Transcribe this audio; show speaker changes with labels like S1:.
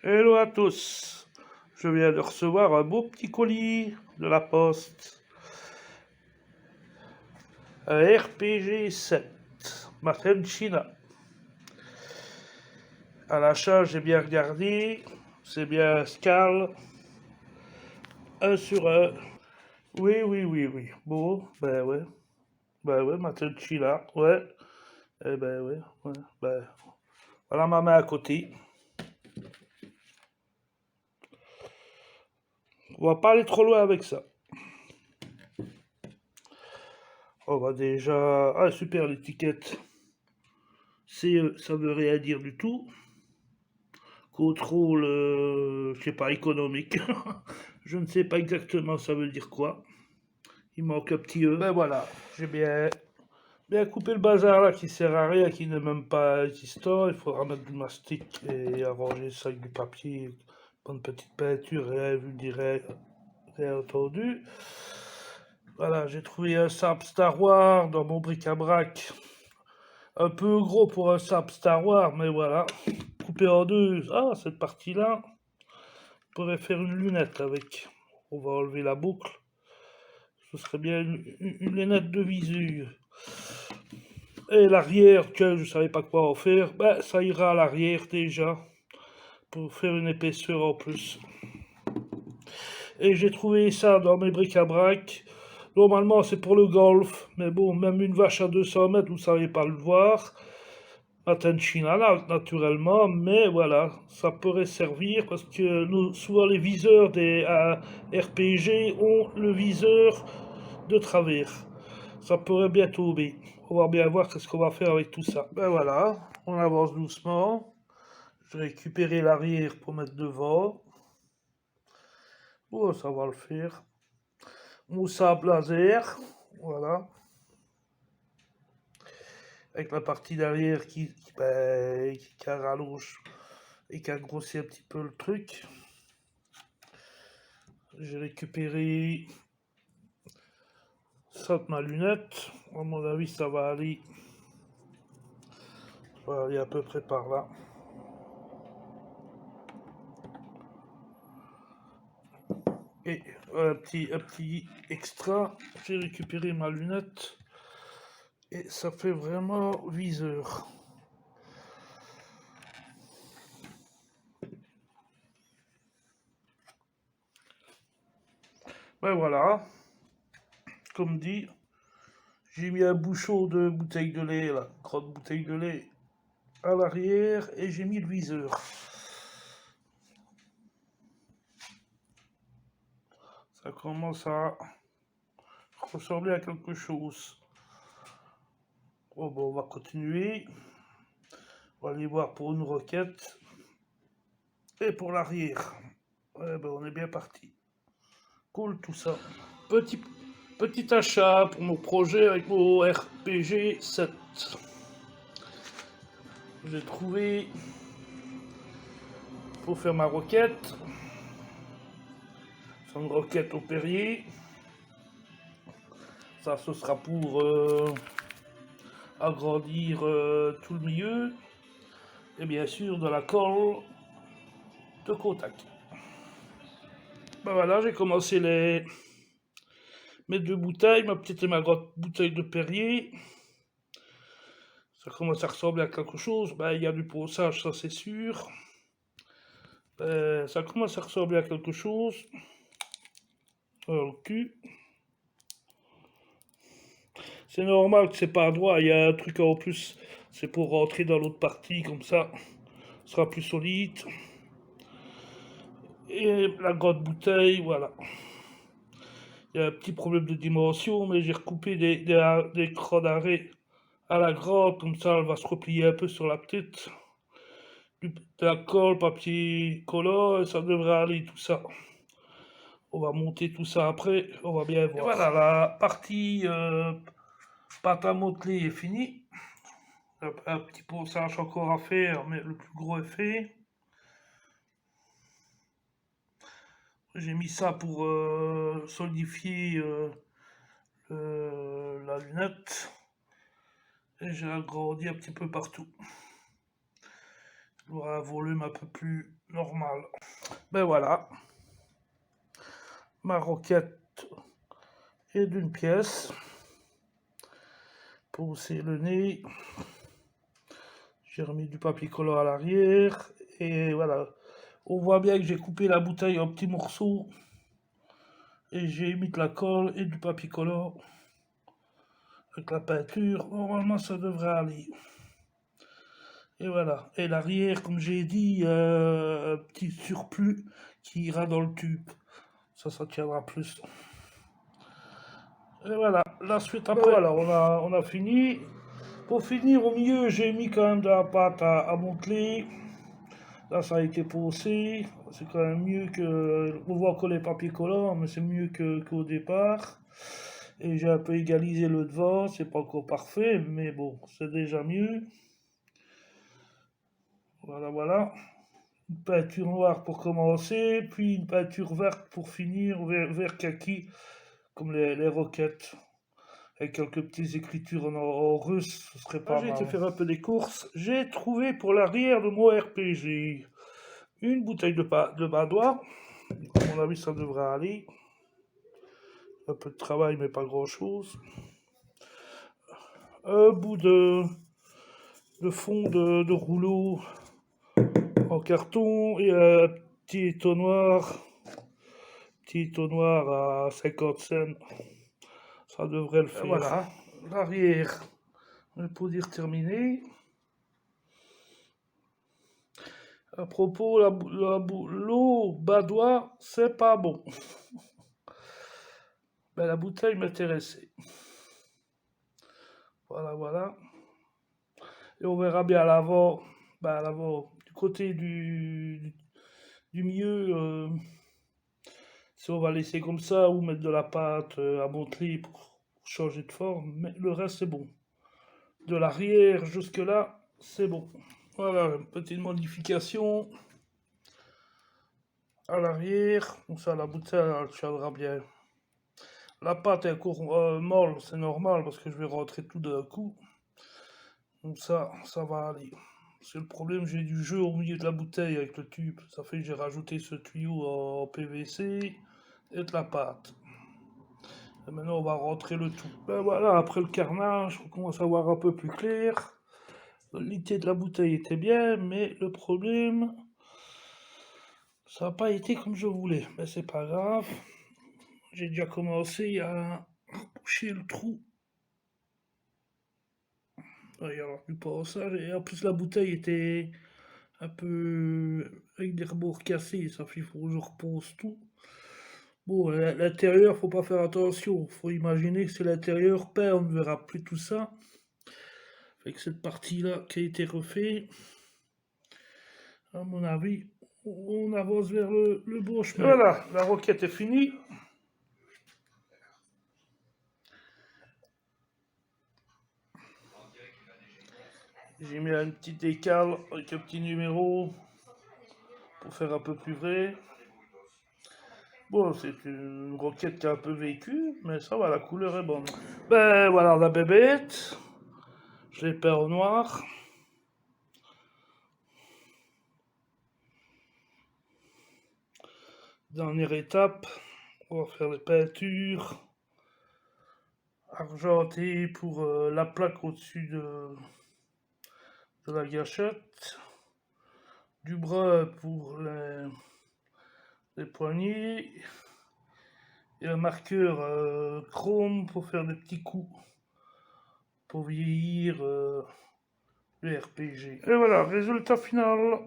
S1: Hello à tous. Je viens de recevoir un beau petit colis de la poste. Un RPG 7, Made China. À l'achat, j'ai bien regardé. C'est bien Scal. 1 sur 1. Oui, oui, oui, oui. Bon, ben ouais. Ben ouais, Made China. Ouais. Eh ben ouais. Ouais. Ben, voilà ma main à côté. On va pas aller trop loin avec ça. On va déjà... Ah, super, l'étiquette. Ça veut rien dire du tout. Contrôle, je sais pas, économique. Je ne sais pas exactement ça veut dire quoi. Il manque un petit E. Ben voilà, j'ai bien coupé le bazar là qui sert à rien, qui n'est même pas existant. Il faudra mettre du mastic et arranger ça avec du papier, prendre une petite peinture, rien vu, rien entendu. Voilà, j'ai trouvé un sable Star Wars dans mon bric-à-brac. Un peu gros pour un sable Star Wars, mais voilà. Coupé en deux. Ah, cette partie-là, on pourrait faire une lunette avec. On va enlever la boucle. Ce serait bien une lunette de visu. Et l'arrière, que je savais pas quoi en faire, ben ça ira à l'arrière déjà. Pour faire une épaisseur en plus. Et j'ai trouvé ça dans mes bric-à-brac. Normalement c'est pour le golf, mais bon, même une vache à 200 mètres, vous ne savez pas le voir. China là, naturellement, mais voilà, ça pourrait servir parce que souvent les viseurs des RPG ont le viseur de travers. Ça pourrait bien tomber. On va bien voir qu'est-ce qu'on va faire avec tout ça. Ben voilà, on avance doucement. Je vais récupérer l'arrière pour mettre devant. Oh, ça va le faire. Mon sable laser, voilà. Avec la partie d'arrière qui rallonge et qui a grossi un petit peu le truc. J'ai récupéré ça de ma lunette. À mon avis, ça va aller à peu près par là. Et un petit extra, j'ai récupéré ma lunette. Et ça fait vraiment viseur. Ben voilà, comme dit, j'ai mis un bouchon de bouteille de lait, là, grande bouteille de lait à l'arrière, et j'ai mis le viseur. Ça commence à ressembler à quelque chose. Oh, bon, on va continuer. On va aller voir pour une roquette. Et pour l'arrière. Ouais, ben, on est bien parti. Cool tout ça. Petit achat pour mon projet avec mon RPG 7. J'ai trouvé pour faire ma roquette. C'est une roquette au Perrier. Ça, ce sera pour agrandir tout le milieu. Et bien sûr de la colle de Kotak. Ben voilà, j'ai commencé mes deux bouteilles, ma petite et ma grande bouteille de Perrier. Ça commence à ressembler à quelque chose. Ben, il y a du ponçage, ça c'est sûr. Ça commence à ressembler à quelque chose. Alors, le cul. C'est normal que c'est pas droit. Il y a un truc en plus. C'est pour rentrer dans l'autre partie, comme ça. Ce sera plus solide. Et la grande bouteille, voilà. Il y a un petit problème de dimension, mais j'ai recoupé des crans d'arrêt à la grande, comme ça elle va se replier un peu sur la petite. De la colle, papier collant, et ça devrait aller tout ça. On va monter tout ça après, on va bien voir. Et voilà, la partie pâte à modeler est finie. Un petit ponçage encore à faire, mais le plus gros est fait. J'ai mis ça pour solidifier la lunette. Et j'ai agrandi un petit peu partout. aura un volume un peu plus normal. Ben voilà, ma roquette est d'une pièce. Pousser le nez. J'ai remis du papier collant à l'arrière. Et voilà. On voit bien que j'ai coupé la bouteille en petits morceaux. Et j'ai mis de la colle et du papier collant. Avec la peinture. Normalement, ça devrait aller. Et voilà. Et l'arrière, comme j'ai dit, un petit surplus qui ira dans le tube. Ça tiendra plus. Et voilà. La suite après. Voilà, on a fini. Pour finir, au milieu, j'ai mis quand même de la pâte à modeler. Là, ça a été poussé. C'est quand même mieux que... On voit encore les papiers collants, mais c'est mieux qu'au départ. Et j'ai un peu égalisé le devant. C'est pas encore parfait, mais bon, c'est déjà mieux. Voilà, voilà. Une peinture noire pour commencer, puis une peinture verte pour finir, vert kaki, comme les roquettes. Avec quelques petites écritures en russe, ce serait pas mal. J'ai été faire un peu des courses. J'ai trouvé pour l'arrière de mon RPG une bouteille de badois. À mon avis, ça devrait aller. Un peu de travail, mais pas grand chose. Un bout de fond de rouleau en carton et un petit étonnoir. Petit étonnoir à 50 cents. Ça devrait le faire. Voilà, l'arrière, pour dire terminé. À propos, l'eau badois, c'est pas bon. Ben, la bouteille m'intéressait. Voilà, voilà. Et on verra bien à l'avant, du côté du milieu, si on va laisser comme ça ou mettre de la pâte à modeler pour changer de forme, mais le reste c'est bon. De l'arrière jusque là, c'est bon. Voilà, une petite modification à l'arrière, comme ça la bouteille elle tiendra bien. La pâte est encore molle, c'est normal parce que je vais rentrer tout d'un coup. Donc ça va aller. C'est le problème, j'ai du jeu au milieu de la bouteille avec le tube. Ça fait que j'ai rajouté ce tuyau en PVC et de la pâte. Et maintenant, on va rentrer le tout. Ben voilà, après le carnage, on commence à voir un peu plus clair. La qualité de la bouteille était bien, mais le problème, ça n'a pas été comme je voulais. Mais c'est pas grave. J'ai déjà commencé à boucher le trou. Il va y avoir du passage. Et en plus, la bouteille était un peu avec des rebords cassés. Ça fait qu'il faut que je repose tout. Bon, l'intérieur, faut pas faire attention. Faut imaginer que c'est l'intérieur peint, on ne verra plus tout ça. Avec cette partie-là qui a été refaite, à mon avis, on avance vers le bon chemin. Voilà, la roquette est finie. J'ai mis un petit décal avec un petit numéro pour faire un peu plus vrai. Bon, c'est une roquette qui a un peu vécu, mais ça va, la couleur est bonne. Ben voilà la bébête. Je l'ai peint au noir. Dernière étape, on va faire les peintures argentées pour la plaque au-dessus de la gâchette, du brun pour les poignées et un marqueur chrome pour faire des petits coups pour vieillir le RPG. Et voilà, résultat final.